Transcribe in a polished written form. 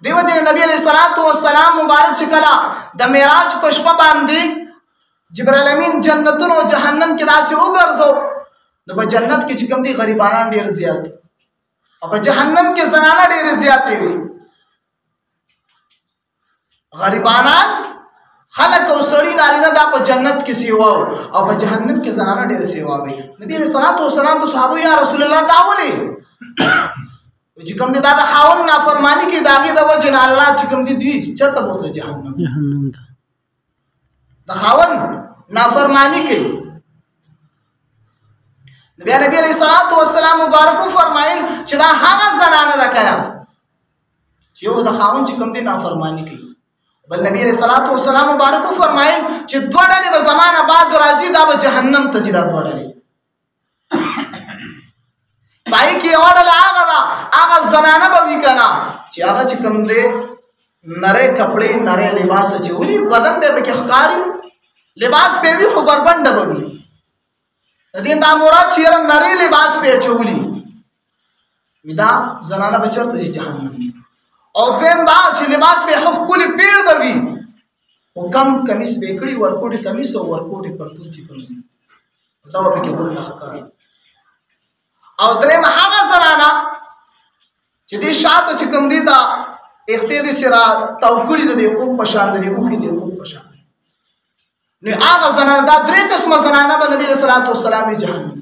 دیو جن نبی علیہ الصلوۃ والسلام مبارک چکلا د معراج پشپا باندې جبرائیل امین جنتونو جهنم کې داسې وګرځو د جنت کې چې کوم دي غریبانان ډیر زیات او په جهنم کې زنانه ډیر زیات وي غریبانان خلق او سړی نارینه دا په جنت کې سیوا او په جهنم کې زنانه ډیر سیوا وي نبی علیہ الصلوۃ والسلام ته صحابه یا رسول الله داولي چې کوم دي دا د خاون نافرمانی کې داغي د وجه نه الله چې کوم دي دوی چرته بوته جهنم ته د خاون نافرمانی کوي نبی علیہ الصلوۃ والسلام مبارک فرمایل چې دا هغه زنانه ده کړه چې یو د خاون چې کوم دي نافرمانی کوي بل نبی علیہ الصلوۃ والسلام مبارک فرمایل چې دوه ډلې به زمانه بعد راځي دا به جهنم ته ځي دا دوه ډلې پای کې اورل هغه زنانه به وی کنه چې هغه چې کوم دي نره کپڑے نره لباس چولی بدن به کې ښکاری لباس به وی خو بربند به وي دین دا مراد چې نری لباس په چولی ودا زنانه به چرته جهنم او دین دا چې لباس په حق کلی پیړ بوي او کم کمیس بیکړي ورکوټي کمیس او ورکوټي پرتو چې کوي دا به کې بل احکام او درې هغه زنانه چې دې شاته چې کوم دي دا اخته دې سرا توکړي دې کو پشان دې کو دې کو پشان نه هغه زنانه دا درې قسمه زنانه به نبی رسول الله صلی الله علیه وسلم جهنم